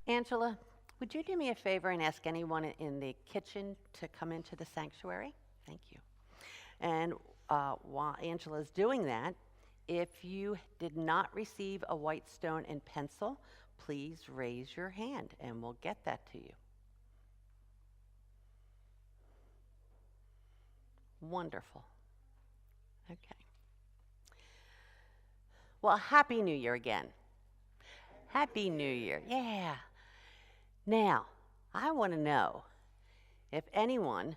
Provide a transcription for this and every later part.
Angela, would you do me a favor and ask anyone in the kitchen to come into the sanctuary? Thank you. And while Angela's doing that, if you did not receive a white stone and pencil, please raise your hand and we'll get that to you. Wonderful. Okay. Well, Happy New Year again. Happy New Year. Yeah. Now, I want to know if anyone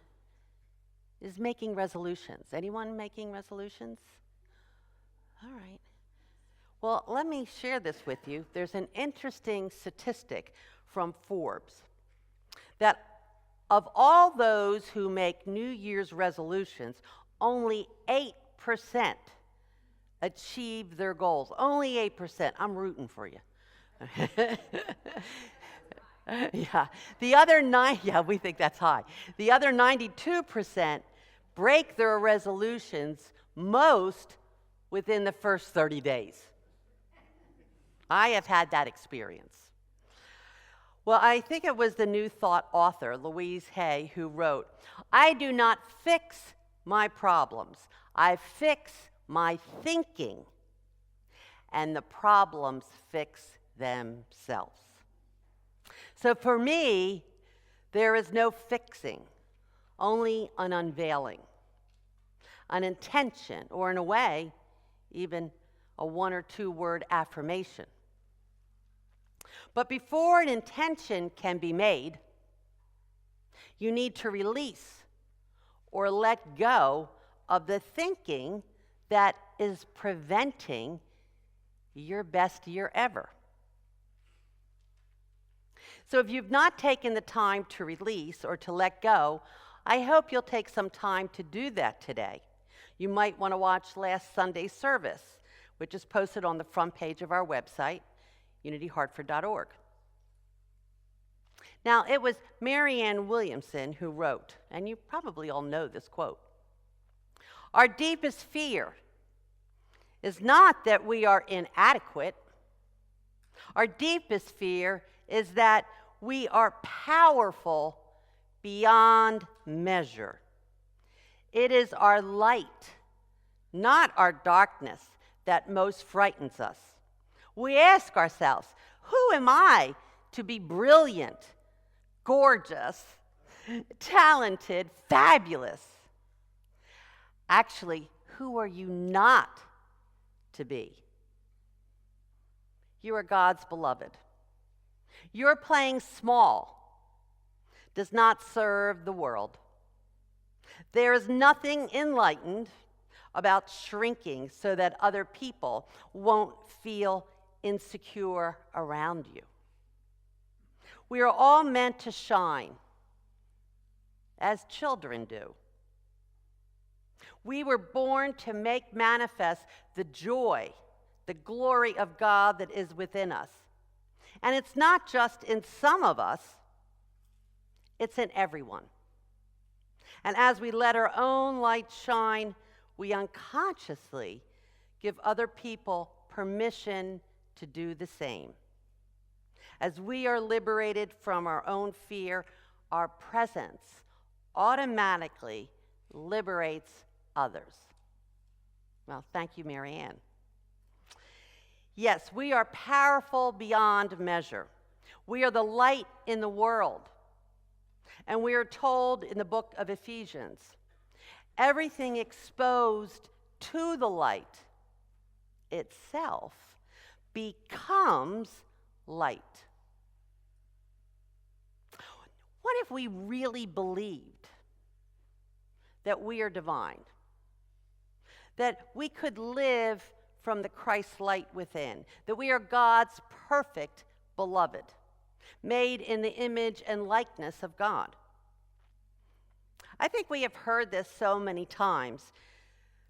is making resolutions. Anyone making resolutions? All right. Well, let me share this with you. There's an interesting statistic from Forbes that of all those who make New Year's resolutions, only 8% achieve their goals. Only 8%. I'm rooting for you. Yeah. The other we think that's high. The other 92% break their resolutions most within the first 30 days. I have had that experience. Well, I think it was the New Thought author, Louise Hay, who wrote, "I do not fix my problems. I fix my thinking, and the problems fix themselves." So for me, there is no fixing, only an unveiling, an intention, or in a way, even a 1 or 2 word affirmation. But before an intention can be made, you need to release or let go of the thinking that is preventing your best year ever. So if you've not taken the time to release or to let go, I hope you'll take some time to do that today. You might want to watch last Sunday's service, which is posted on the front page of our website, unityhartford.org. Now, it was Marianne Williamson who wrote, and you probably all know this quote, "Our deepest fear is not that we are inadequate. Our deepest fear is that we are powerful beyond measure. It is our light, not our darkness, that most frightens us. We ask ourselves, who am I to be brilliant, gorgeous, talented, fabulous? Actually, who are you not to be? You are God's beloved. Your playing small does not serve the world. There is nothing enlightened about shrinking so that other people won't feel insecure around you. We are all meant to shine, as children do. We were born to make manifest the joy, the glory of God that is within us. And it's not just in some of us, it's in everyone. And as we let our own light shine, we unconsciously give other people permission to do the same. As we are liberated from our own fear, our presence automatically liberates others. Well, thank you, Marianne. Yes, we are powerful beyond measure. We are the light in the world. And we are told in the book of Ephesians, everything exposed to the light itself becomes light. What if we really believed that we are divine? That we could live from the Christ light within, that we are God's perfect beloved, made in the image and likeness of God. I think we have heard this so many times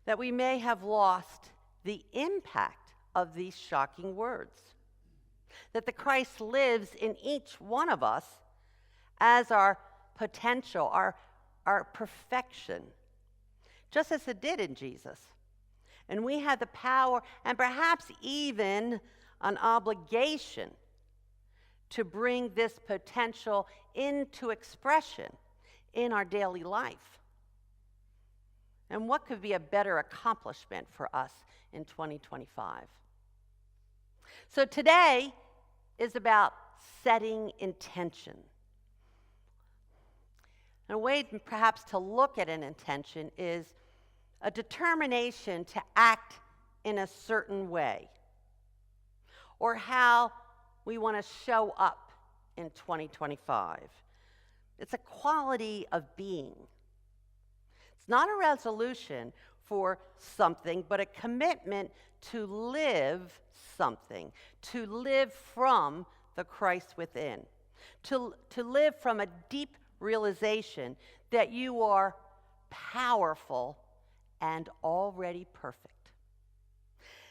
that we may have lost the impact of these shocking words. That the Christ lives in each one of us as our potential, our perfection, just as it did in Jesus. And we have the power and perhaps even an obligation to bring this potential into expression in our daily life. And what could be a better accomplishment for us in 2025? So today is about setting intention. And a way perhaps to look at an intention is a determination to act in a certain way, or how we want to show up in 2025. It's a quality of being. It's not a resolution for something, but a commitment to live something, to live from the Christ within, to live from a deep realization that you are powerful and already perfect.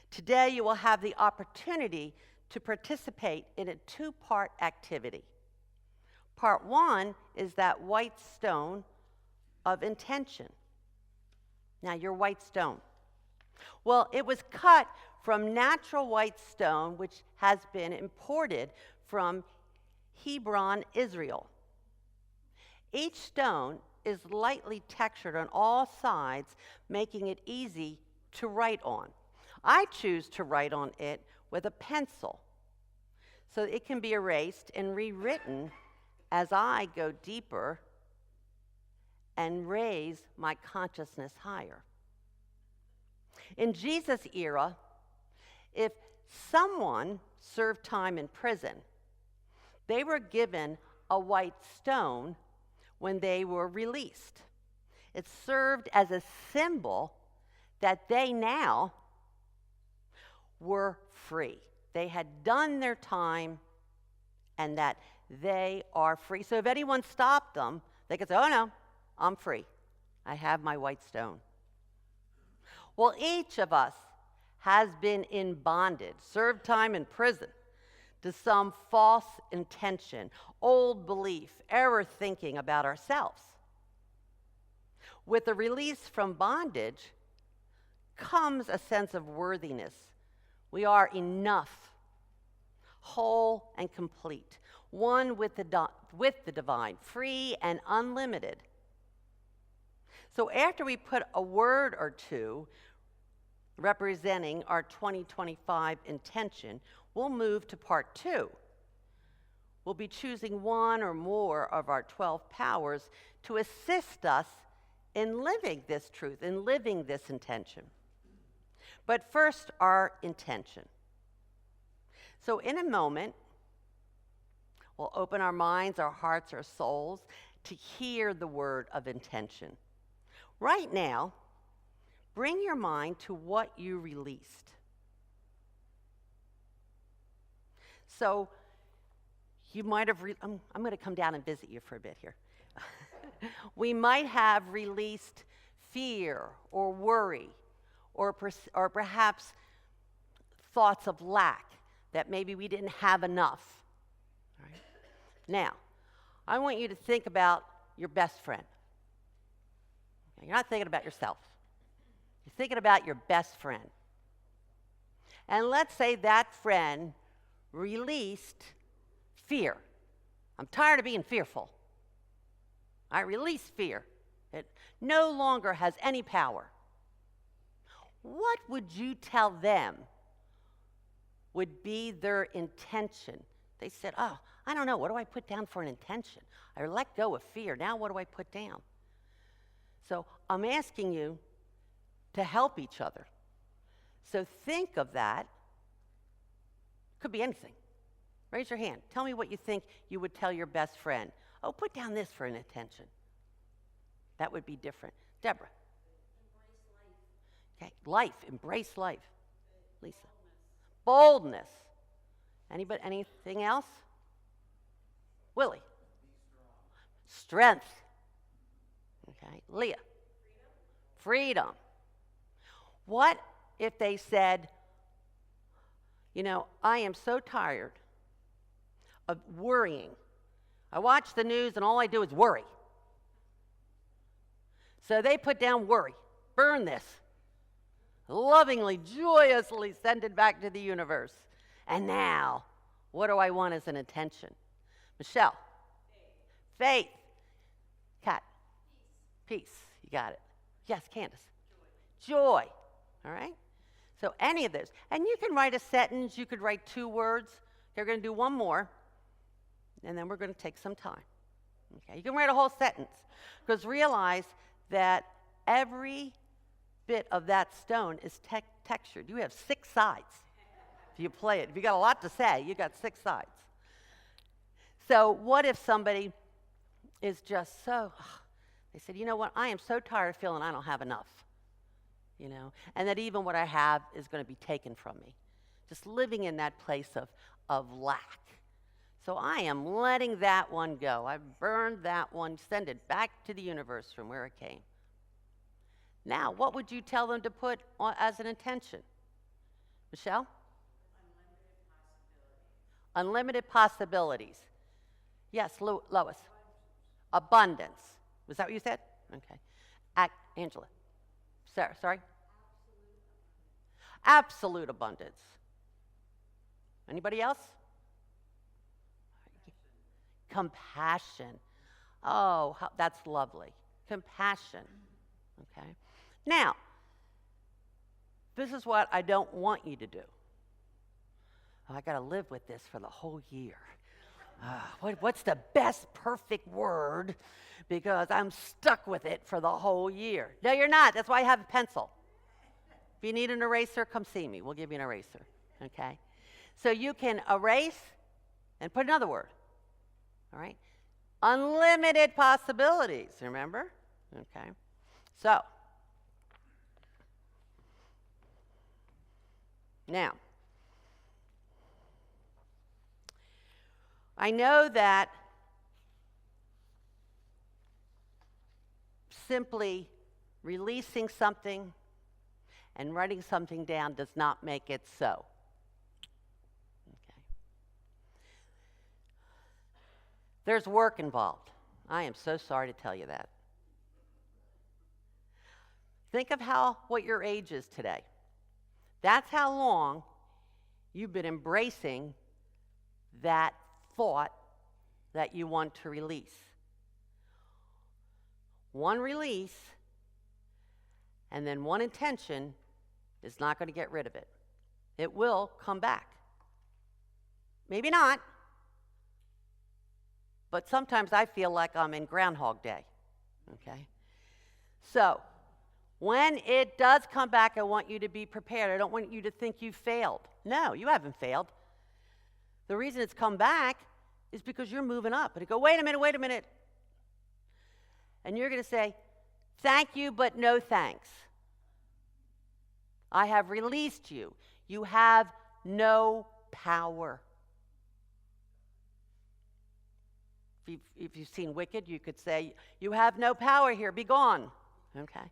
Today you will have the opportunity to participate in a two-part activity. Part one is that white stone of intention. Now, your white stone. Well, it was cut from natural white stone, which has been imported from Hebron, Israel. Each stone is lightly textured on all sides, making it easy to write on. I choose to write on it with a pencil, so it can be erased and rewritten as I go deeper and raise my consciousness higher. In Jesus' era, if someone served time in prison, they were given a white stone when they were released. It served as a symbol that they now were free. They had done their time and that they are free. So if anyone stopped them, they could say, oh no, I'm free. I have my white stone. Well, each of us has been in bondage, served time in prison to some false intention, old belief, error thinking about ourselves. With the release from bondage comes a sense of worthiness. We are enough, whole and complete, one with the divine, free and unlimited. So after we put a word or two representing our 2025 intention, we'll move to part two. We'll be choosing one or more of our 12 powers to assist us in living this truth, in living this intention. But first, our intention. So in a moment, we'll open our minds, our hearts, our souls to hear the word of intention. Right now, bring your mind to what you released. So you might have, I'm going to come down and visit you for a bit here. We might have released fear or worry or perhaps thoughts of lack that maybe we didn't have enough. All right? Now, I want you to think about your best friend. Okay, you're not thinking about yourself. You're thinking about your best friend. And let's say that friend released fear. I'm tired of being fearful. I release fear. It no longer has any power. What would you tell them would be their intention? They said, oh, I don't know, what do I put down for an intention? I let go of fear. Now what do I put down? So I'm asking you to help each other. So think of that. Could be anything. Raise your hand. Tell me what you think you would tell your best friend. Oh, put down this for an intention. That would be different. Deborah. Embrace life. Okay, life. Embrace life. Lisa. Boldness. Anybody? Anything else? Willie. Strength. Okay, Leah. Freedom. What if they said, you know, I am so tired of worrying. I watch the news and all I do is worry. So they put down worry. Burn this. Lovingly, joyously send it back to the universe. And now, what do I want as an intention? Michelle. Faith. Kat. Peace. You got it. Yes, Candace. Joy. All right? So any of those. And you can write a sentence. You could write 2 words. Okay, we're going to do one more, and then we're going to take some time. Okay, you can write a whole sentence, because realize that every bit of that stone is textured. You have 6 sides if you play it. If you got a lot to say, you got 6 sides. So what if somebody is just so, they said, you know what, I am so tired of feeling I don't have enough, you know, and that even what I have is going to be taken from me. Just living in that place of lack. So I am letting that one go. I've burned that one, send it back to the universe from where it came. Now, what would you tell them to put as an intention? Michelle? Unlimited possibilities. Yes, Lois. Abundance. Was that what you said? Okay. Angela. Sarah, sorry? Absolute abundance. Anybody else? Compassion. Oh, that's lovely. Compassion. Okay. Now, this is what I don't want you to do. Oh, I got to live with this for the whole year. What's the best perfect word? Because I'm stuck with it for the whole year. No, you're not. That's why I have a pencil. If you need an eraser, come see me. We'll give you an eraser. Okay? So you can erase and put another word. All right? Unlimited possibilities, remember? Okay. So, now, I know that simply releasing something and writing something down does not make it so. Okay. There's work involved. I am so sorry to tell you that. Think of what your age is today. That's how long you've been embracing that thought that you want to release. One release and then one intention is not going to get rid of it. It will come back. Maybe not, but sometimes I feel like I'm in Groundhog Day. Okay? So, when it does come back, I want you to be prepared. I don't want you to think you failed. No, you haven't failed. The reason it's come back is because you're moving up. And you go, wait a minute. And you're going to say, thank you, but no thanks. I have released you. You have no power. If you've seen Wicked, you could say, you have no power here. Be gone. Okay?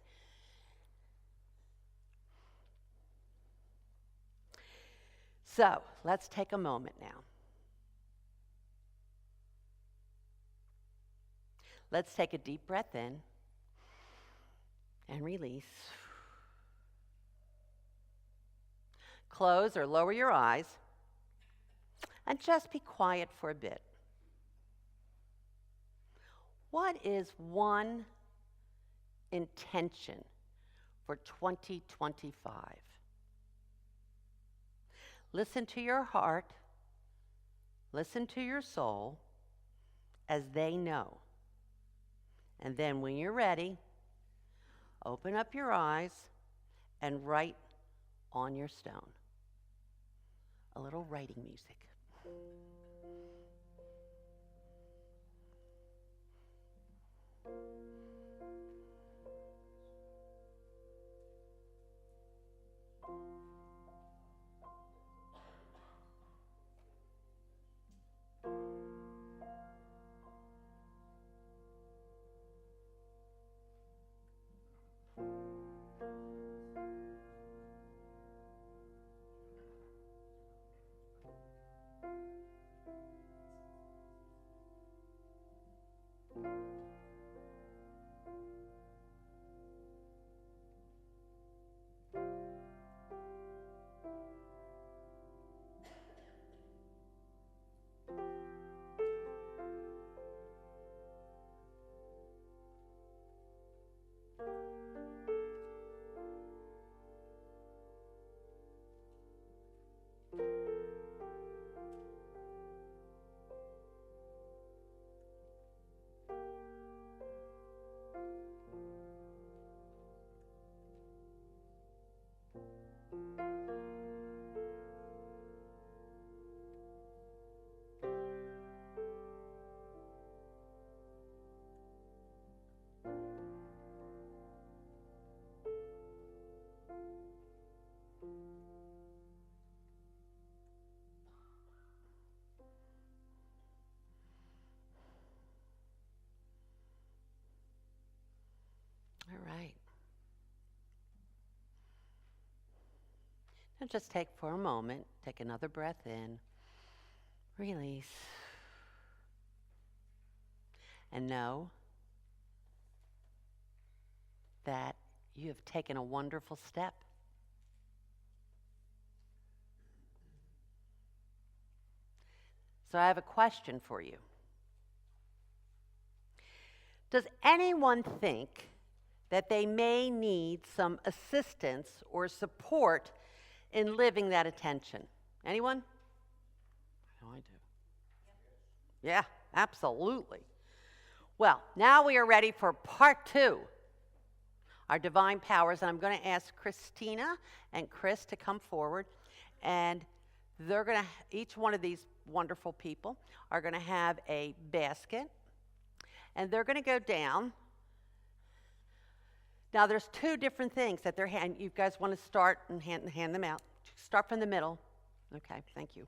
So, let's take a moment now. Let's take a deep breath in and release. Close or lower your eyes and just be quiet for a bit. What is one intention for 2025? Listen to your heart, listen to your soul as they know. And then when you're ready, open up your eyes and write on your stone. A little writing music. And just take for a moment, take another breath in, release, and know that you have taken a wonderful step. So I have a question for you. Does anyone think that they may need some assistance or support in living that attention? Anyone? I do. Yeah, absolutely. Well, now we are ready for part 2, our divine powers, and I'm going to ask Christina and Chris to come forward, and they're going to, each one of these wonderful people are going to have a basket, and they're going to go down. Now, there's 2 different things that they're hand. You guys want to start and hand them out. Start from the middle. Okay, thank you.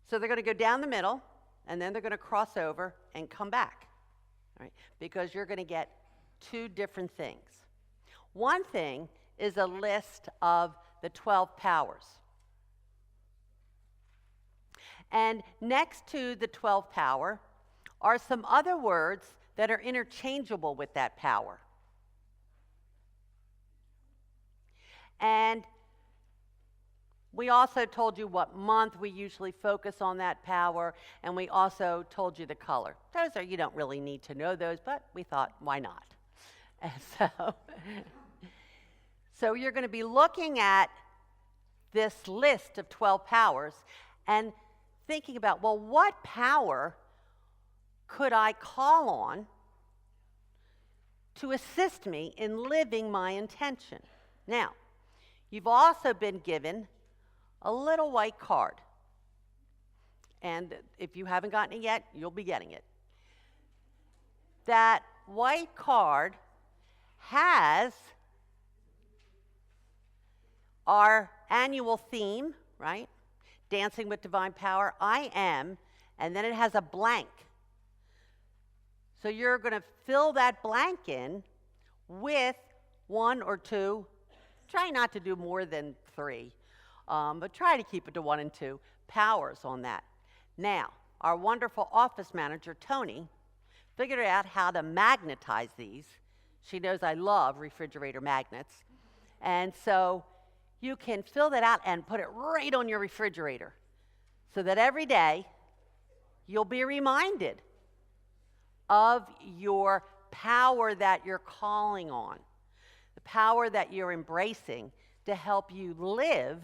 So they're going to go down the middle, and then they're going to cross over and come back, all right? Because you're going to get 2 different things. One thing is a list of the 12 powers. And next to the 12 power are some other words that are interchangeable with that power. And we also told you what month we usually focus on that power, and we also told you the color. Those are, you don't really need to know those, but we thought, why not? And so you're going to be looking at this list of 12 powers and thinking about, well, what power could I call on to assist me in living my intention? Now, you've also been given a little white card. And if you haven't gotten it yet, you'll be getting it. That white card has our annual theme, right? Dancing with Divine Power, I am, and then it has a blank. So you're going to fill that blank in with 1 or 2, try not to do more than 3, but try to keep it to 1 and 2 powers on that. Now, our wonderful office manager, Tony, figured out how to magnetize these. She knows I love refrigerator magnets. And so you can fill that out and put it right on your refrigerator so that every day you'll be reminded of your power that you're calling on, the power that you're embracing to help you live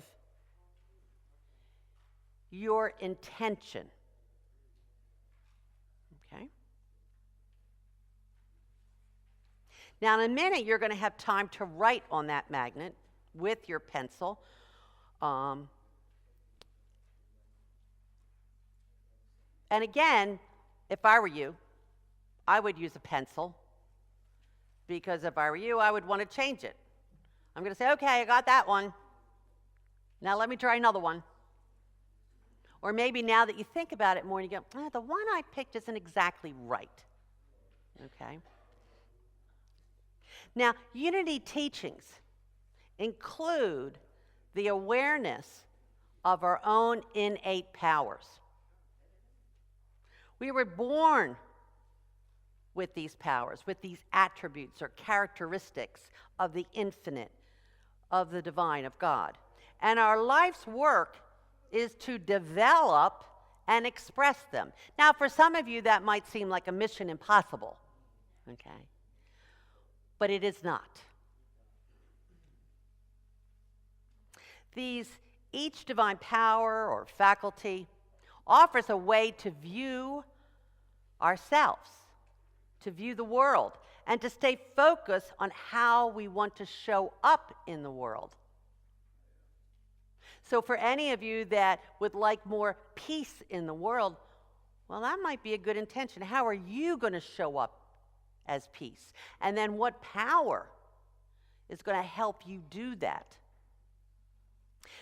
your intention. Okay? Now, in a minute, you're going to have time to write on that magnet with your pencil. And again, if I were you, I would use a pencil, because if I were you, I would want to change it. I'm going to say, okay, I got that one. Now let me try another one. Or maybe now that you think about it more, and you go, the one I picked isn't exactly right. Okay? Now, Unity teachings include the awareness of our own innate powers. We were born with these powers, with these attributes or characteristics of the infinite, of the divine, of God. And our life's work is to develop and express them. Now, for some of you, that might seem like a mission impossible, okay? But it is not. Each divine power or faculty offers a way to view ourselves, to view the world, and to stay focused on how we want to show up in the world. So for any of you that would like more peace in the world, well, that might be a good intention. How are you going to show up as peace? And then what power is going to help you do that?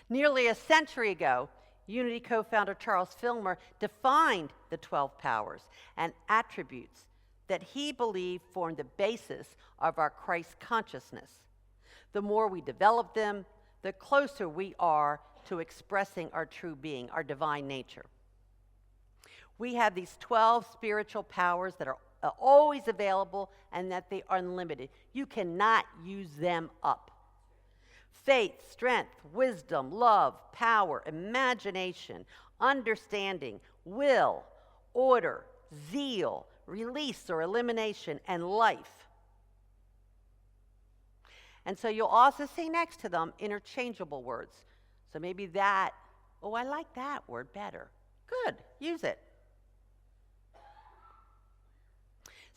Nearly a century ago, Unity co-founder Charles Filmer defined the 12 powers and attributes that he believed formed the basis of our Christ consciousness. The more we develop them, the closer we are to expressing our true being, our divine nature. We have these 12 spiritual powers that are always available and that they are unlimited. You cannot use them up. Faith, strength, wisdom, love, power, imagination, understanding, will, order, zeal, release or elimination, and life. And so you'll also see next to them interchangeable words. So maybe that, oh, I like that word better. Good, use it.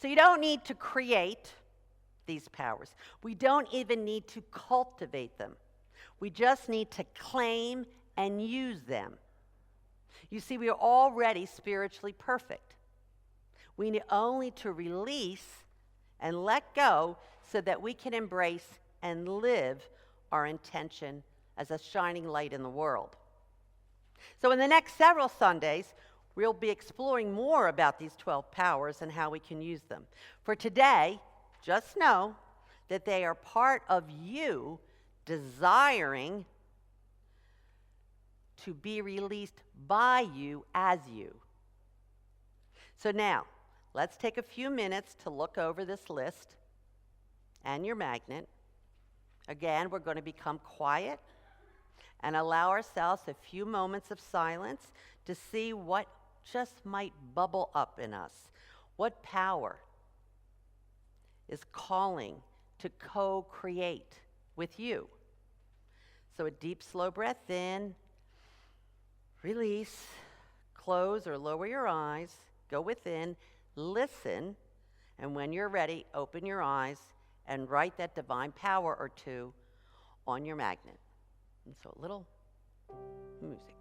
So you don't need to create these powers. We don't even need to cultivate them. We just need to claim and use them. You see, we are already spiritually perfect. We need only to release and let go so that we can embrace and live our intention as a shining light in the world. So in the next several Sundays, we'll be exploring more about these 12 powers and how we can use them. For today, just know that they are part of you desiring to be released by you as you. So now, let's take a few minutes to look over this list and your magnet. Again, we're going to become quiet and allow ourselves a few moments of silence to see what just might bubble up in us. What power is calling to co-create with you? So a deep, slow breath in, release, close or lower your eyes, go within, listen, and when you're ready, open your eyes and write that divine power or two on your magnet. And so a little music.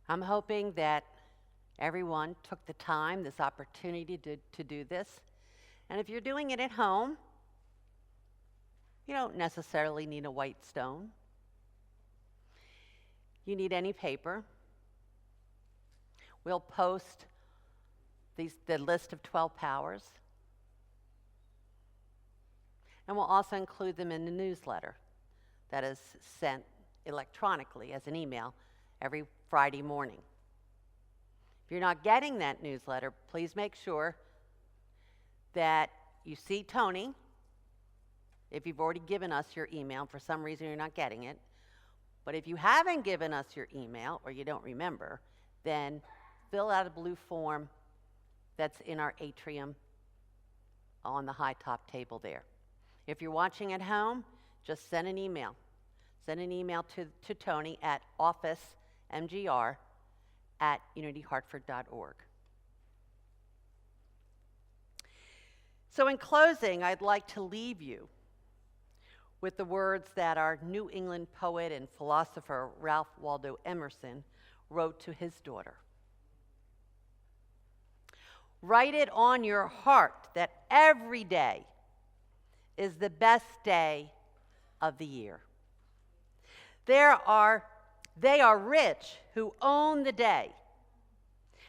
I'm hoping that everyone took the time, this opportunity to do this. And if you're doing it at home, you don't necessarily need a white stone. You need any paper. We'll post the list of 12 powers. And we'll also include them in the newsletter that is sent electronically as an email every Friday morning. If you're not getting that newsletter, please make sure that you see Tony. If you've already given us your email, for some reason you're not getting it. But if you haven't given us your email or you don't remember, then fill out a blue form that's in our atrium on the high top table there. If you're watching at home, just send an email. Send an email to Tony at officemgr@unityhartford.org. So in closing, I'd like to leave you with the words that our New England poet and philosopher Ralph Waldo Emerson wrote to his daughter. Write it on your heart that every day is the best day of the year. They are rich who own the day,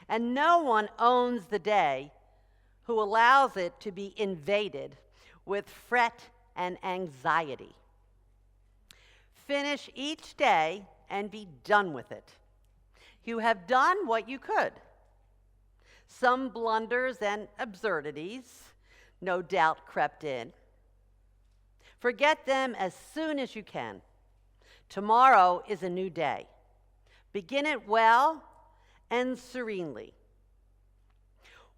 and no one owns the day who allows it to be invaded with fret and anxiety. Finish each day and be done with it. You have done what you could. Some blunders and absurdities no doubt crept in. Forget them as soon as you can. Tomorrow is a new day. Begin it well and serenely,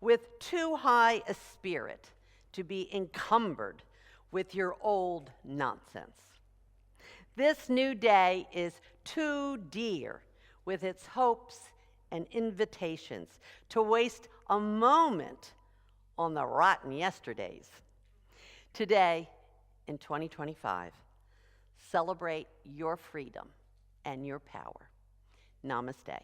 with too high a spirit to be encumbered with your old nonsense. This new day is too dear with its hopes and invitations to waste a moment on the rotten yesterdays. Today, in 2025, celebrate your freedom and your power. Namaste.